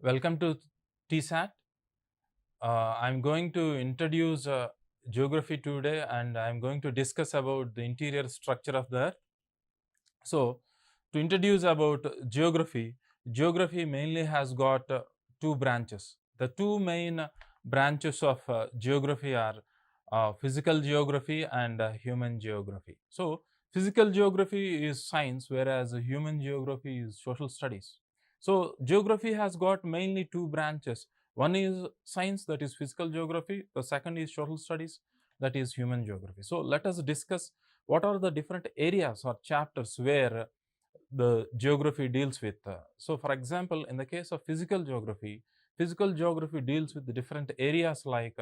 Welcome to TSAT. I'm going to introduce geography today, and I'm going to discuss about the interior structure of the Earth. So, to introduce about geography, geography mainly has got two branches. The two main branches of geography are physical geography and human geography. So, physical geography is science, whereas human geography is social studies. So, geography has got mainly two branches. One is science, that is physical geography. The second is social studies, that is human geography. So, let us discuss what are the different areas or chapters where the geography deals with. So, for example, in the case of physical geography deals with the different areas like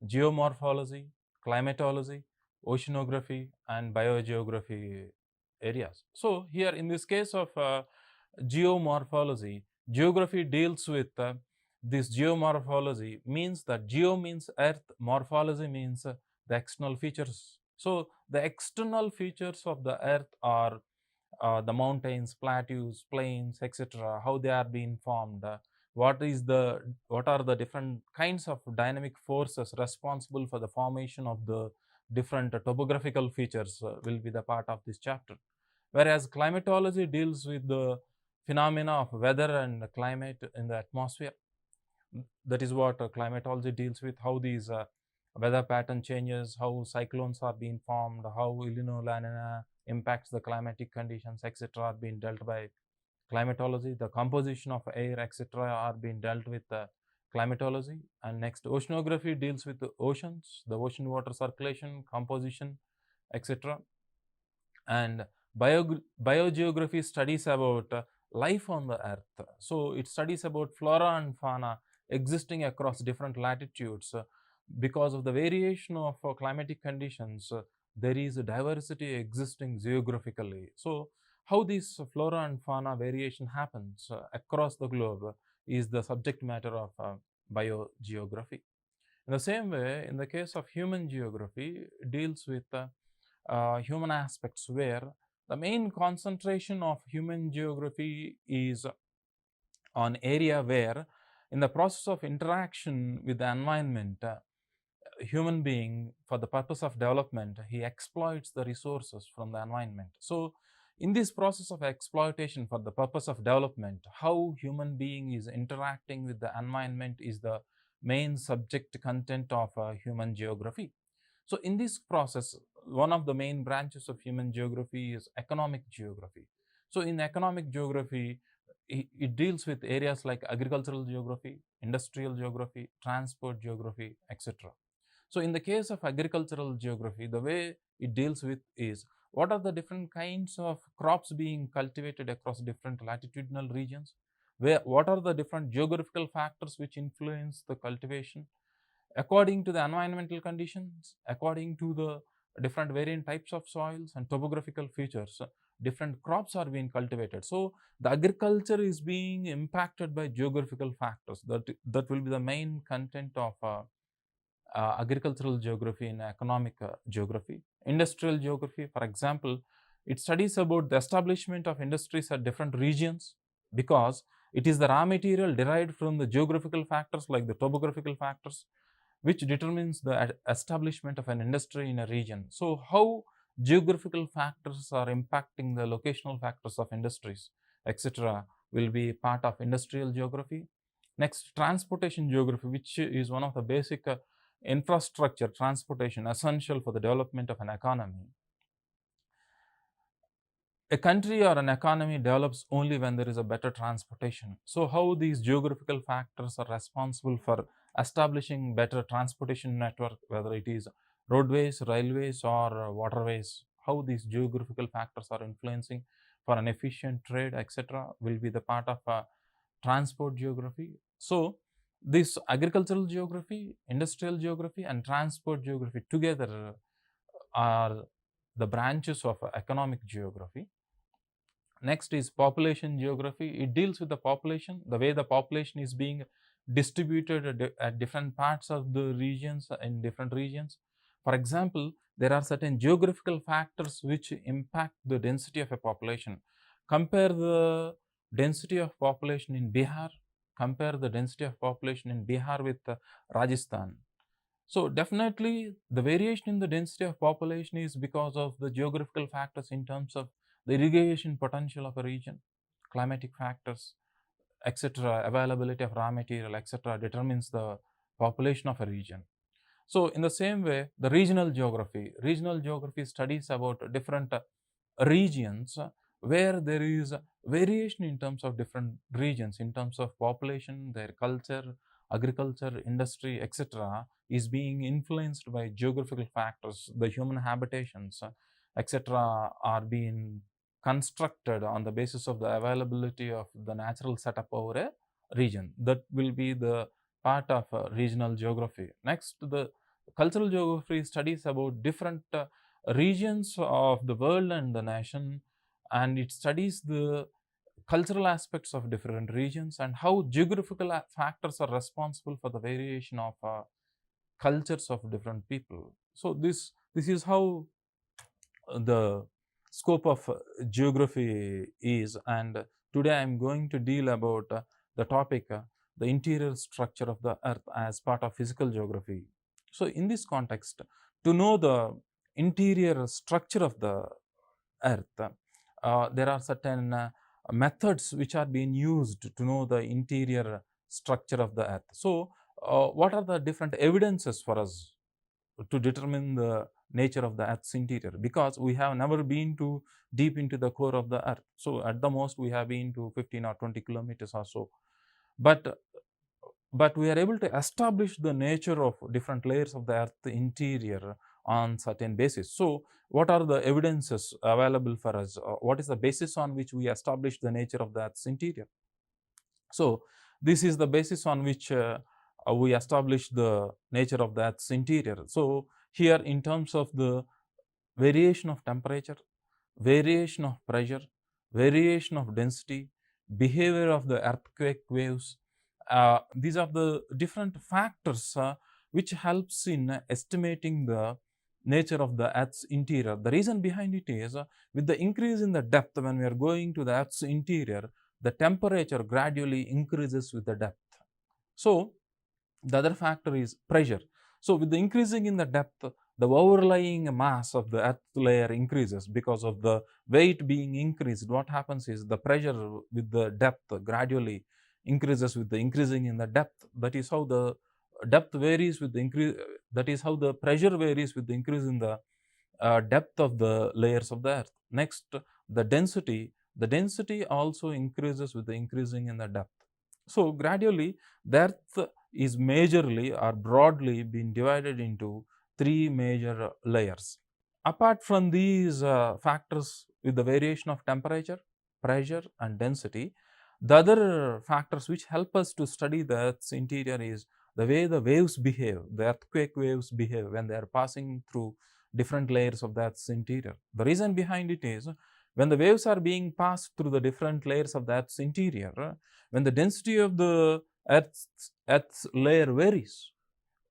geomorphology, climatology, oceanography, and biogeography areas. So, here in this case of geomorphology, geography deals with this geomorphology means that geo means earth, morphology means the external features. So, the external features of the earth are the mountains, plateaus, plains, etc., how they are being formed, what are the different kinds of dynamic forces responsible for the formation of the different topographical features will be the part of this chapter. Whereas climatology deals with the phenomena of weather and climate in the atmosphere. That is what climatology deals with, how these weather pattern changes, how cyclones are being formed, how El Nino, La Nina impacts the climatic conditions, etc., are being dealt by climatology. The composition of air, etc., are being dealt with climatology. And next, oceanography deals with the oceans, the ocean water circulation, composition, etc. And biogeography studies about life on the earth. So it studies about flora and fauna existing across different latitudes. Because of the variation of climatic conditions, there is a diversity existing geographically. So how this flora and fauna variation happens across the globe is the subject matter of biogeography. In the same way, in the case of human geography, it deals with human aspects, where the main concentration of human geography is on area where, in the process of interaction with the environment, human being, for the purpose of development, he exploits the resources from the environment. So in this process of exploitation for the purpose of development, how human being is interacting with the environment is the main subject content of human geography. So in this process, one of the main branches of human geography is economic geography. So in economic geography, it deals with areas like agricultural geography, industrial geography, transport geography, etc. So in the case of agricultural geography, the way it deals with is what are the different kinds of crops being cultivated across different latitudinal regions, what are the different geographical factors which influence the cultivation, according to the environmental conditions, according to the different variant types of soils and topographical features, different crops are being cultivated. So the agriculture is being impacted by geographical factors. That will be the main content of agricultural geography and economic geography. Industrial geography, for example, it studies about the establishment of industries at different regions, because it is the raw material derived from the geographical factors like the topographical factors, which determines the establishment of an industry in a region. So how geographical factors are impacting the locational factors of industries, etc., will be part of industrial geography. Next, transportation geography, which is one of the basic infrastructure, transportation, essential for the development of an economy. A country or an economy develops only when there is a better transportation. So how these geographical factors are responsible for establishing better transportation network, whether it is roadways, railways, or waterways, how these geographical factors are influencing for an efficient trade, etc., will be the part of transport geography. So this agricultural geography, industrial geography, and transport geography together are the branches of economic geography. Next is population geography. It deals with the population, the way the population is being distributed at different parts of the regions, in different regions. For example, there are certain geographical factors which impact the density of a population. Compare the density of population in Bihar, compare the density of population in Bihar with Rajasthan. So definitely the variation in the density of population is because of the geographical factors in terms of the irrigation potential of a region, climatic factors, etc., availability of raw material, etc., determines the population of a region. So in the same way, the regional geography studies about different regions where there is variation in terms of different regions, in terms of population, their culture, agriculture, industry, etc., is being influenced by geographical factors. The human habitations, etc., are being constructed on the basis of the availability of the natural setup over a region. That will be the part of regional geography. Next, the cultural geography studies about different regions of the world and the nation, and it studies the cultural aspects of different regions and how geographical factors are responsible for the variation of cultures of different people. So this is how the scope of geography is, and today I am going to deal about the topic the interior structure of the earth as part of physical geography. So in this context, to know the interior structure of the earth, there are certain methods which are being used to know the interior structure of the earth. So what are the different evidences for us to determine the nature of the earth's interior? Because we have never been too deep into the core of the earth. So at the most we have been to 15 or 20 kilometers or so, but we are able to establish the nature of different layers of the earth interior on certain basis. So what are the evidences available for us? What is the basis on which we establish the nature of the earth's interior? So this is the basis on which we establish the nature of the earth's interior. So here, in terms of the variation of temperature, variation of pressure, variation of density, behavior of the earthquake waves, these are the different factors which helps in estimating the nature of the earth's interior. The reason behind it is with the increase in the depth, when we are going to the earth's interior, the temperature gradually increases with the depth. So the other factor is pressure. So with the increasing in the depth, the overlying mass of the earth layer increases because of the weight being increased. What happens is the pressure with the depth gradually increases with the increasing in the depth. That is how the depth varies with the increase. That is how the pressure varies with the increase in the depth of the layers of the earth. Next, the density. The density also increases with the increasing in the depth. So gradually, the earth is majorly or broadly being divided into three major layers. Apart from these factors with the variation of temperature, pressure and density, the other factors which help us to study the earth's interior is the way the waves behave, the earthquake waves behave when they are passing through different layers of the earth's interior. The reason behind it is when the waves are being passed through the different layers of the earth's interior, when the density of the earth's layer varies,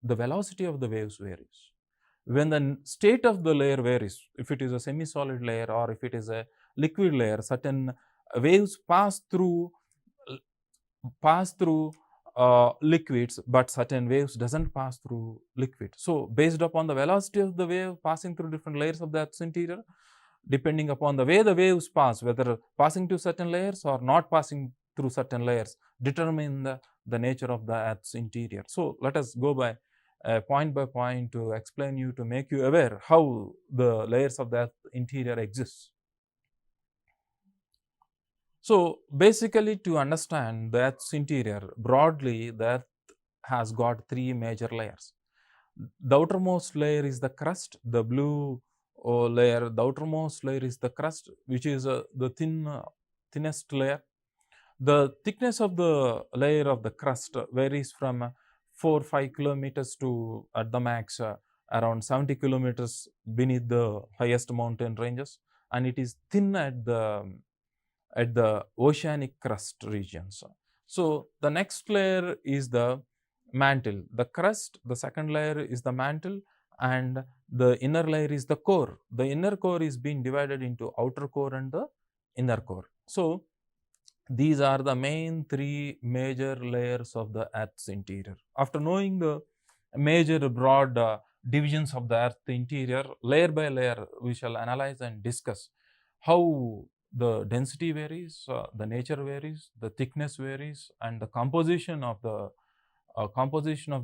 the velocity of the waves varies. When the state of the layer varies, if it is a semi-solid layer or if it is a liquid layer, certain waves pass through liquids, but certain waves doesn't pass through liquid. So based upon the velocity of the wave passing through different layers of the earth's interior, depending upon the way the waves pass, whether passing to certain layers or not passing through certain layers, determine the nature of the earth's interior. So let us go by point to explain you, to make you aware how the layers of the earth interior exists. So basically, to understand the earth's interior broadly, the earth has got three major layers. The outermost layer is the crust, the blue layer. The outermost layer is the crust, which is the thinnest layer. The thickness of the layer of the crust varies from 4-5 kilometers to at the max around 70 kilometers beneath the highest mountain ranges, and it is thin at the oceanic crust regions. So the next layer is the mantle. The crust, the second layer is the mantle, and the inner layer is the core. The inner core is being divided into outer core and the inner core. So These are the main three major layers of the Earth's interior. After knowing the major broad divisions of the Earth's interior, layer by layer, we shall analyze and discuss how the density varies, the nature varies, the thickness varies, and the composition of the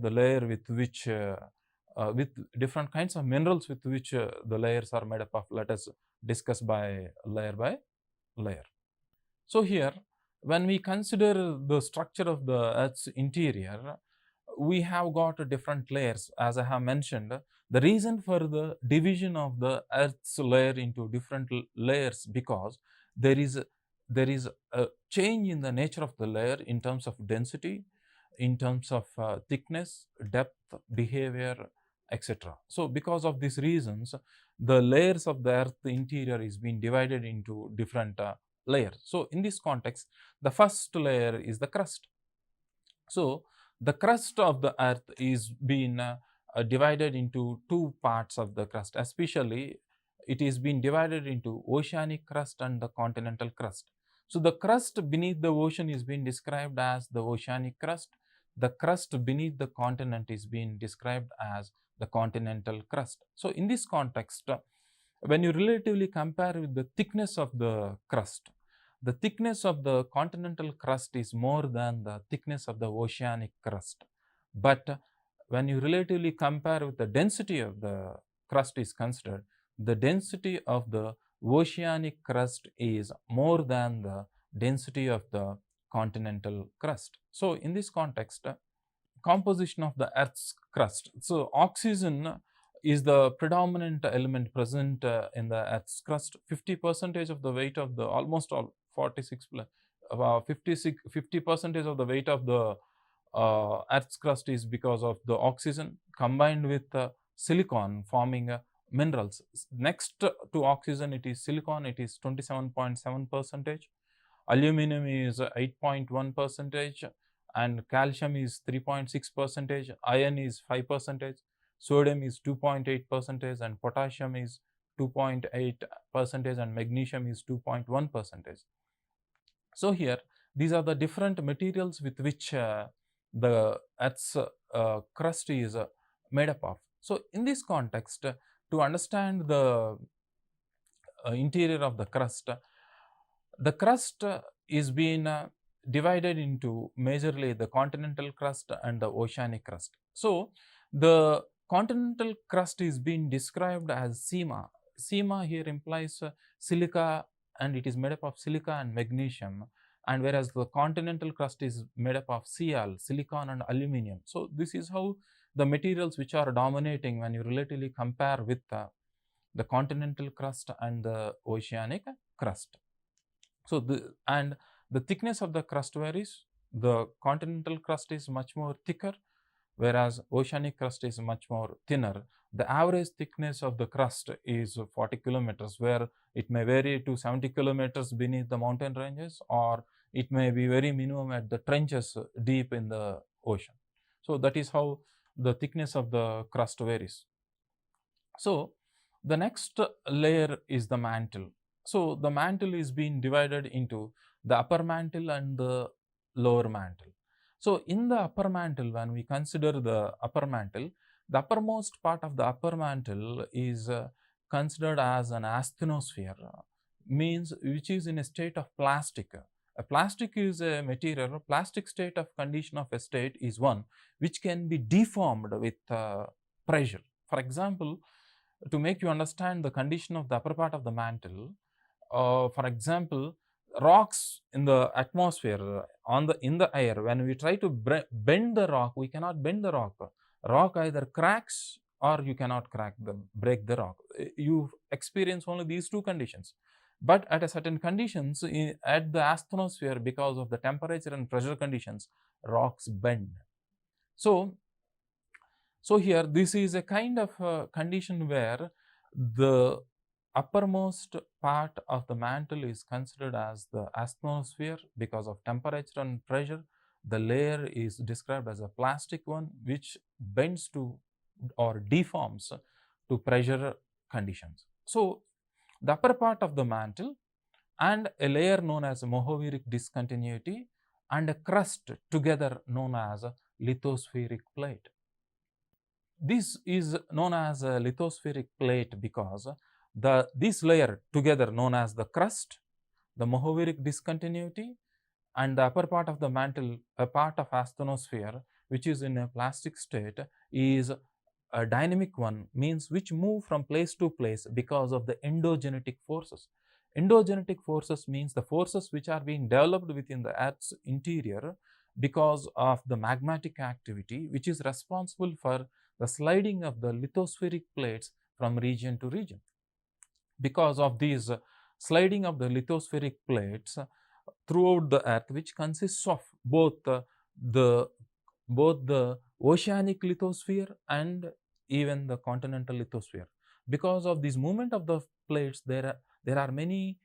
layer with different kinds of minerals with which the layers are made up of. Let us discuss by layer. So here, when we consider the structure of the Earth's interior, we have got different layers. As I have mentioned, the reason for the division of the Earth's layer into different layers, because there is a change in the nature of the layer in terms of density, in terms of thickness, depth, behavior, etc. So because of these reasons, the layers of the Earth interior is being divided into different layers. So in this context, the first layer is the crust. So the crust of the Earth is being divided into two parts of the crust. Especially, it is being divided into oceanic crust and the continental crust. So the crust beneath the ocean is being described as the oceanic crust. The crust beneath the continent is being described as the continental crust. So in this context, when you relatively compare with the thickness of the crust, the thickness of the continental crust is more than the thickness of the oceanic crust. But when you relatively compare with the density of the crust is considered, the density of the oceanic crust is more than the density of the continental crust. So in this context, composition of the Earth's crust. So oxygen is the predominant element present in the Earth's crust. 50% of the weight of the almost all 46 50% of the weight of the Earth's crust is because of the oxygen combined with silicon forming minerals. Next to oxygen, it is silicon. It is 27.7%. Aluminum is 8.1%, and calcium is 3.6%. Iron is 5%. Sodium is 2.8%, and potassium is 2.8%, and magnesium is 2.1%. So here, these are the different materials with which the Earth's crust is made up of. So in this context, to understand the interior of the crust is being divided into majorly the continental crust and the oceanic crust. So the continental crust is being described as 𝗂𝗧. 𝗂𝗧 here implies silica, and it is made up of silica and magnesium, and whereas the continental crust is made up of Cl, silicon and aluminum. So this is how the materials which are dominating when you relatively compare with the continental crust and the oceanic crust. So the thickness of the crust varies. The continental crust is much more thicker, whereas oceanic crust is much more thinner. The average thickness of the crust is 40 kilometers, where it may vary to 70 kilometers beneath the mountain ranges, or it may be very minimum at the trenches deep in the ocean. So that is how the thickness of the crust varies. So the next layer is the mantle. So the mantle is being divided into the upper mantle and the lower mantle. So in the upper mantle, when we consider the upper mantle, the uppermost part of the upper mantle is considered as an asthenosphere, means which is in a state of plastic. A plastic is a material. A plastic state of condition of a state is one which can be deformed with pressure. For example, to make you understand the condition of the upper part of the mantle, for example, rocks in the atmosphere, in the air, when we try to bend the rock, we cannot bend the rock. Rock either cracks or you cannot break the rock. You experience only these two conditions. But at a certain conditions, at the asthenosphere, because of the temperature and pressure conditions, rocks bend. So here, this is a kind of condition where the uppermost part of the mantle is considered as the asthenosphere because of temperature and pressure. The layer is described as a plastic one which bends to or deforms to pressure conditions. So the upper part of the mantle and a layer known as Mohowiric discontinuity, and a crust together known as lithospheric plate. This is known as a lithospheric plate because this layer together known as the crust, the Mohowiric discontinuity, and the upper part of the mantle, a part of asthenosphere, which is in a plastic state, is a dynamic one, means which move from place to place because of the endogenetic forces. Endogenetic forces means the forces which are being developed within the Earth's interior because of the magmatic activity, which is responsible for the sliding of the lithospheric plates from region to region. Because of these sliding of the lithospheric plates throughout the Earth, which consists of both the oceanic lithosphere and even the continental lithosphere. Because of this movement of the plates, there are many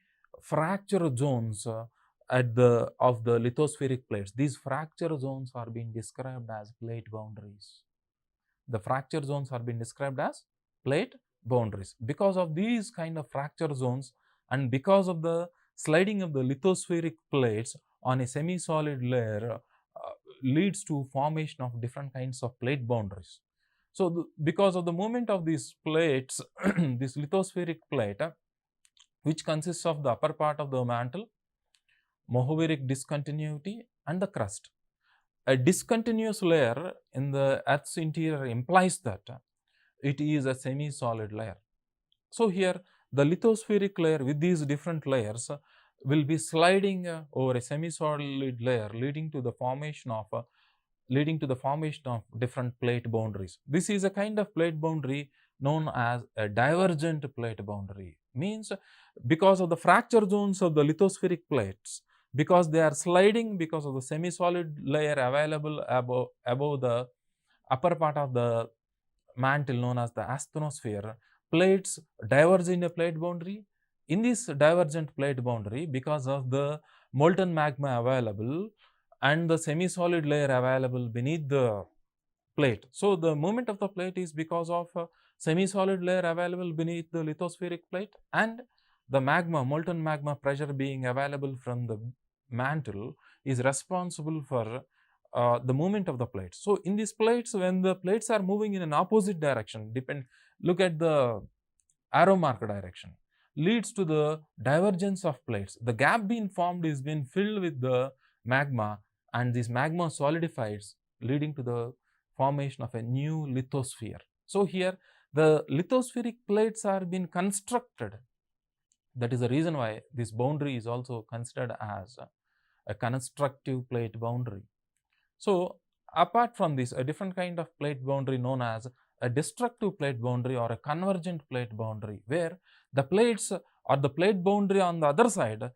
fracture zones of the lithospheric plates. These fracture zones are being described as plate boundaries. The fracture zones are being described as plate boundaries. Because of these kind of fracture zones and because of the sliding of the lithospheric plates on a semi-solid layer leads to formation of different kinds of plate boundaries. So, because of the movement of these plates, this lithospheric plate, which consists of the upper part of the mantle, Mohowiric discontinuity, and the crust. A discontinuous layer in the Earth's interior implies that it is a semi-solid layer. So, here the lithospheric layer with these different layers will be sliding over a semi-solid layer, leading to the formation of different plate boundaries. This is a kind of plate boundary known as a divergent plate boundary. Means because of the fracture zones of the lithospheric plates, because they are sliding because of the semi-solid layer available above the upper part of the mantle known as the asthenosphere, plates diverge in a plate boundary. In this divergent plate boundary, because of the molten magma available and the semi-solid layer available beneath the plate. So, the movement of the plate is because of semi-solid layer available beneath the lithospheric plate and the magma, molten magma pressure being available from the mantle is responsible for the movement of the plates. So, in these plates, when the plates are moving in an opposite direction, look at the arrow mark direction, leads to the divergence of plates. The gap being formed is being filled with the magma, and this magma solidifies, leading to the formation of a new lithosphere. So, here the lithospheric plates are being constructed. That is the reason why this boundary is also considered as a constructive plate boundary. So, apart from this, a different kind of plate boundary known as a destructive plate boundary or a convergent plate boundary, where the plates or the plate boundary on the other side,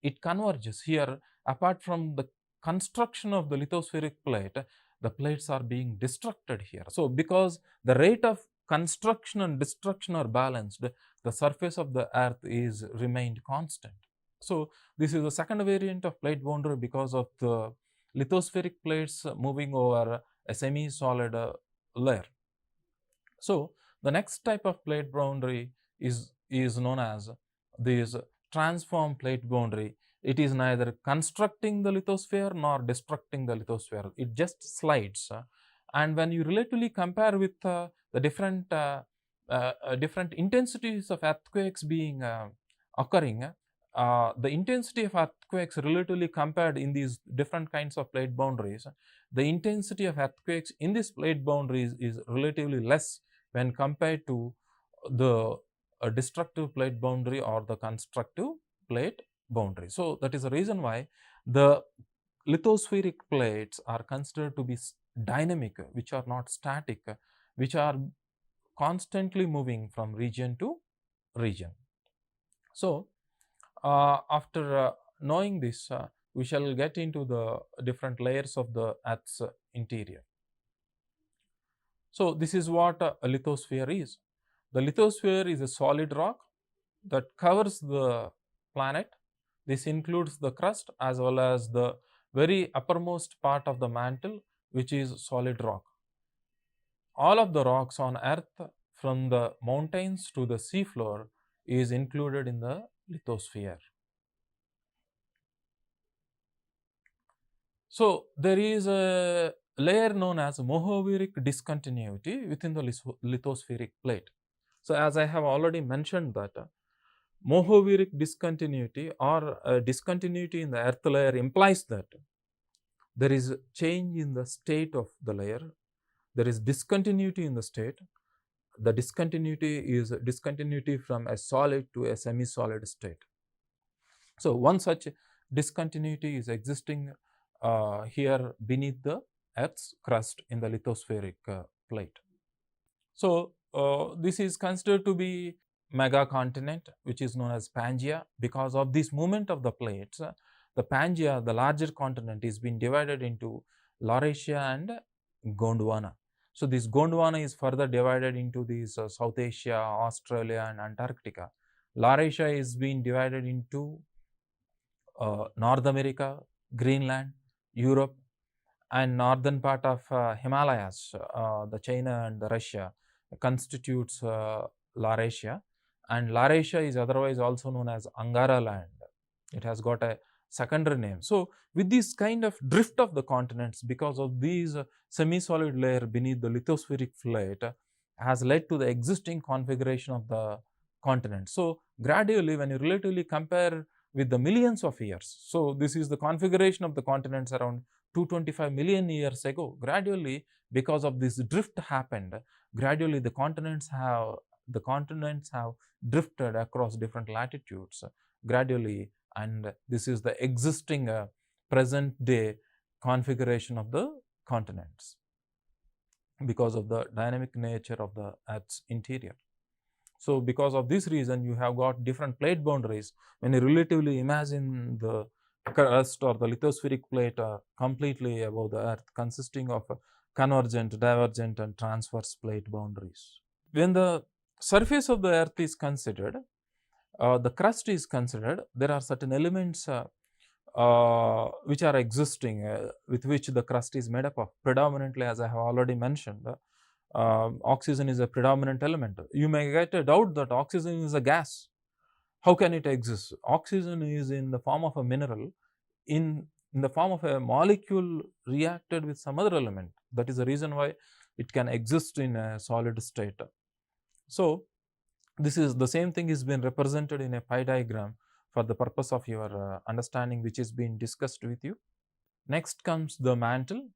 it converges. Here, apart from the construction of the lithospheric plate, the plates are being destructed here. So, because the rate of construction and destruction are balanced, the surface of the Earth is remained constant. So, this is the second variant of plate boundary because of the lithospheric plates moving over a semi-solid layer. So, the next type of plate boundary is known as this transform plate boundary. It is neither constructing the lithosphere nor destructing the lithosphere. It just slides. And when you relatively compare with the different intensities of earthquakes being occurring, the intensity of earthquakes relatively compared in these different kinds of plate boundaries, the intensity of earthquakes in these plate boundaries is relatively less when compared to the destructive plate boundary or the constructive plate boundary. So, that is the reason why the lithospheric plates are considered to be dynamic, which are not static, which are constantly moving from region to region. So, after knowing this, we shall get into the different layers of the Earth's interior. So, this is what a lithosphere is. The lithosphere is a solid rock that covers the planet. This includes the crust as well as the very uppermost part of the mantle, which is solid rock. All of the rocks on Earth, from the mountains to the seafloor, is included in the lithosphere. So there is a layer known as Mohowiric discontinuity within the lithospheric plate. So as I have already mentioned that Mohowiric discontinuity or discontinuity in the earth layer implies that there is a change in the state of the layer, there is discontinuity in the state. The discontinuity is discontinuity from a solid to a semi-solid state. So one such discontinuity is existing here beneath the Earth's crust in the lithospheric plate. So this is considered to be megacontinent, which is known as Pangaea. Because of this movement of the plates, the Pangaea, the larger continent, is being divided into Laurasia and Gondwana. So this Gondwana is further divided into these South Asia, Australia and Antarctica. Laurasia is being divided into North America, Greenland, Europe, and northern part of Himalayas, the China and the Russia constitutes Laurasia, and Laurasia is otherwise also known as Angara land. It has got a secondary name. So with this kind of drift of the continents, because of these semi-solid layer beneath the lithospheric plate, has led to the existing configuration of the continent. So gradually, when you relatively compare with the millions of years, so this is the configuration of the continents around 225 million years ago. Gradually, because of this drift happened, gradually the continents have drifted across different latitudes gradually, and this is the existing present day configuration of the continents because of the dynamic nature of the Earth's interior. So because of this reason, you have got different plate boundaries. When you relatively imagine the crust or the lithospheric plate completely above the Earth, consisting of convergent, divergent and transverse plate boundaries. When the surface of the Earth is considered, the crust is considered, there are certain elements which are existing with which the crust is made up of. Predominantly, as I have already mentioned, oxygen is a predominant element. You may get a doubt that oxygen is a gas. How can it exist? Oxygen is in the form of a mineral, in the form of a molecule reacted with some other element. That is the reason why it can exist in a solid state. So this is the same thing is been represented in a pie diagram for the purpose of your understanding, which is being discussed with you. Next comes the mantle.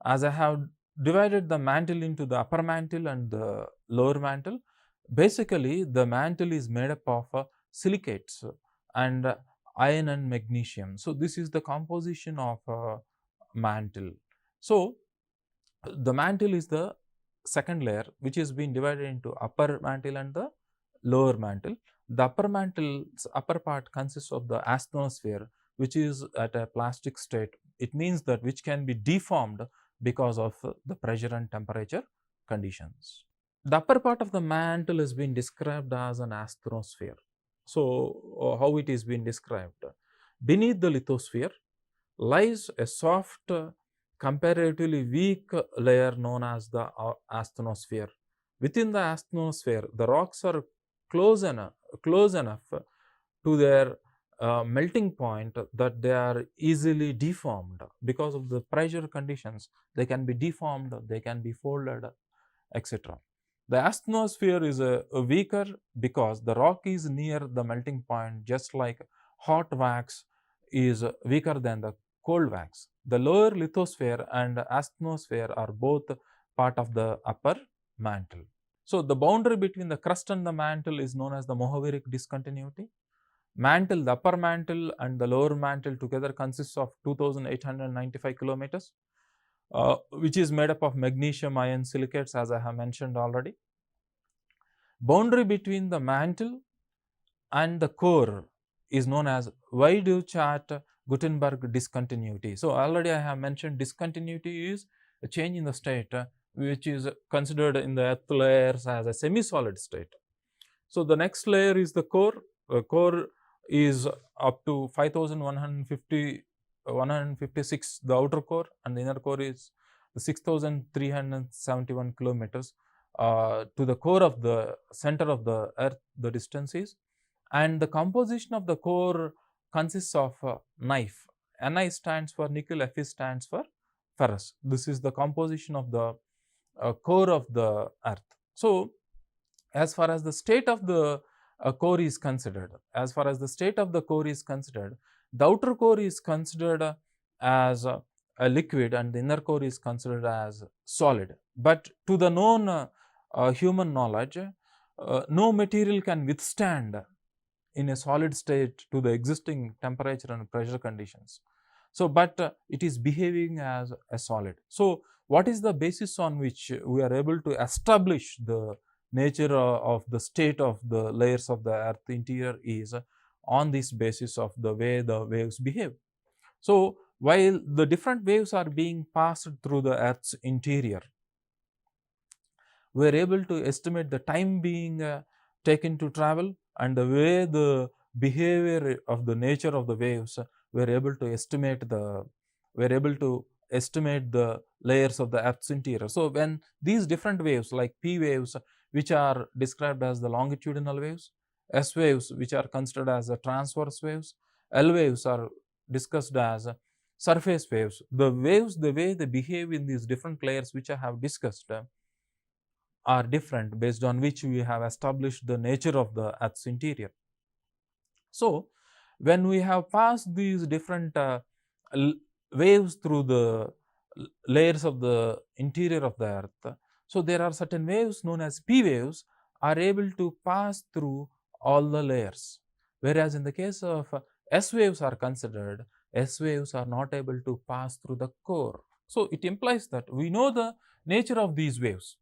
As I have divided the mantle into the upper mantle and the lower mantle, basically the mantle is made up of silicates and iron and magnesium. So this is the composition of mantle. So the mantle is the second layer, which is being divided into upper mantle and the lower mantle. The upper mantle's upper part consists of the asthenosphere, which is at a plastic state. It means that which can be deformed because of the pressure and temperature conditions. The upper part of the mantle has been described as an asthenosphere. So how it is being described? Beneath the lithosphere lies a soft, comparatively weak layer known as the asthenosphere. Within the asthenosphere, the rocks are close enough to their melting point that they are easily deformed. Because of the pressure conditions, they can be deformed, they can be folded, etc. The asthenosphere is weaker because the rock is near the melting point, just like hot wax is weaker than the cold wax. The lower lithosphere and asthenosphere are both part of the upper mantle. So the boundary between the crust and the mantle is known as the Mohowiric discontinuity. Mantle, the upper mantle and the lower mantle together consists of 2,895 kilometers, which is made up of magnesium ion silicates, as I have mentioned already. Boundary between the mantle and the core is known as Wadewchat-Gutenberg discontinuity. So already I have mentioned discontinuity is a change in the state which is considered in the earth layers as a semi-solid state. So the next layer is the core. Core is up to 5,156, the outer core, and the inner core is 6,371 kilometers. To the core of the center of the earth, the distance is, and the composition of the core consists of a knife. Ni stands for nickel, Fe stands for ferrous. This is the composition of the core of the earth. So, as far as the state of the core is considered, the outer core is considered as a liquid and the inner core is considered as solid. But to the known human knowledge, no material can withstand in a solid state to the existing temperature and pressure conditions. So, but it is behaving as a solid. So, what is the basis on which we are able to establish the nature of the state of the layers of the earth interior is on this basis of the way the waves behave. So, while the different waves are being passed through the earth's interior, we are able to estimate the time being taken to travel and the way the behavior of the nature of the waves. We are able to estimate the layers of the earth's interior. So, when these different waves like P waves, which are described as the longitudinal waves, S waves, which are considered as the transverse waves, L waves are discussed as surface waves. The waves, the way they behave in these different layers which I have discussed are different, based on which we have established the nature of the earth's interior. So, when we have passed these different waves through the layers of the interior of the earth, so there are certain waves known as P waves are able to pass through all the layers, whereas in the case of S waves are considered, S waves are not able to pass through the core. So, it implies that we know the nature of these waves,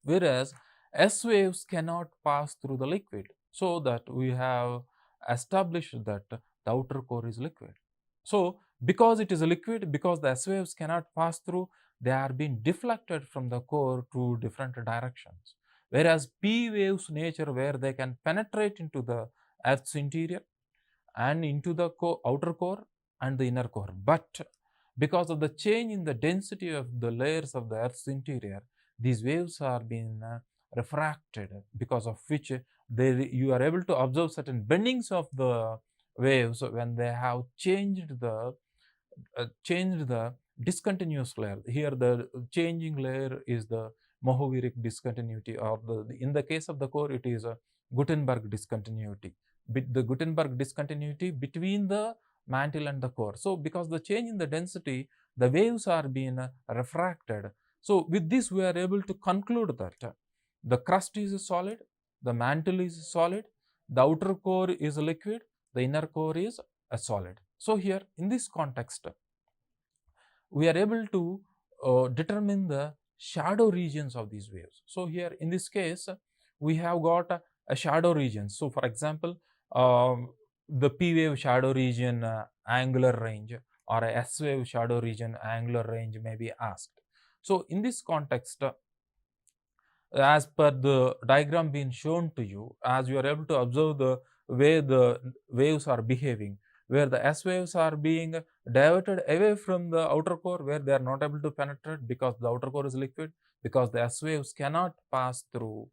whereas S waves cannot pass through the liquid. So, that we have established that the outer core is liquid. So, because it is a liquid, because the S waves cannot pass through, they are being deflected from the core to different directions. Whereas P waves nature, where they can penetrate into the earth's interior and into the outer core and the inner core. But because of the change in the density of the layers of the earth's interior, these waves are being refracted, because of which you are able to observe certain bendings of the waves when they have changed the discontinuous layer. Here the changing layer is the Mohoviric discontinuity, or in the case of the core it is a Gutenberg discontinuity, the Gutenberg discontinuity between the mantle and the core. So, because the change in the density, the waves are being refracted. So, with this we are able to conclude that the crust is solid, the mantle is solid, the outer core is liquid, the inner core is a solid. So, here in this context, we are able to determine the shadow regions of these waves. So, here in this case, we have got a shadow region. So, for example, the P wave shadow region angular range, or a S wave shadow region angular range may be asked. So, in this context, as per the diagram being shown to you, as you are able to observe the way the waves are behaving, where the S waves are being diverted away from the outer core, where they are not able to penetrate because the outer core is liquid, because the S waves cannot pass through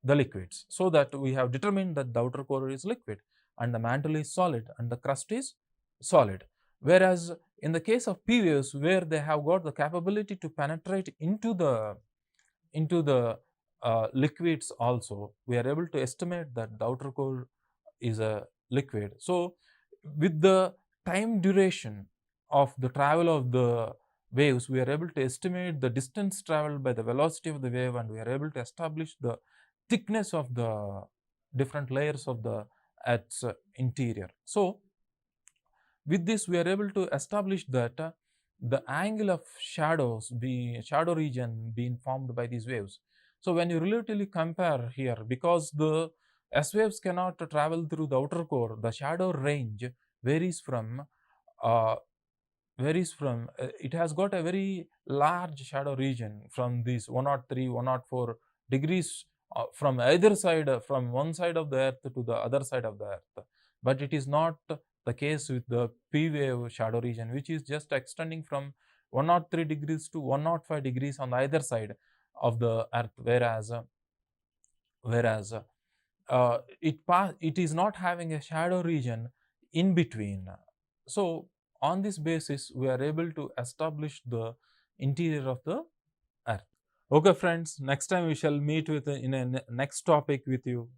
the liquids. So, that we have determined that the outer core is liquid and the mantle is solid and the crust is solid. Whereas in the case of P waves, where they have got the capability to penetrate into the liquids also, we are able to estimate that the outer core is a liquid. So, with the time duration of the travel of the waves, we are able to estimate the distance traveled by the velocity of the wave, and we are able to establish the thickness of the different layers of the Earth's interior. So, with this we are able to establish that the angle of shadow region being formed by these waves. So, when you relatively compare here, because the S waves cannot travel through the outer core, the shadow range varies from it has got a very large shadow region from these 103, 104 degrees from either side, from one side of the earth to the other side of the earth. But it is not the case with the P wave shadow region, which is just extending from 103 degrees to 105 degrees on either side of the earth, whereas it is not having a shadow region in between. So, On this basis, we are able to establish the interior of the earth. Okay friends, next time we shall meet with in a next topic with you.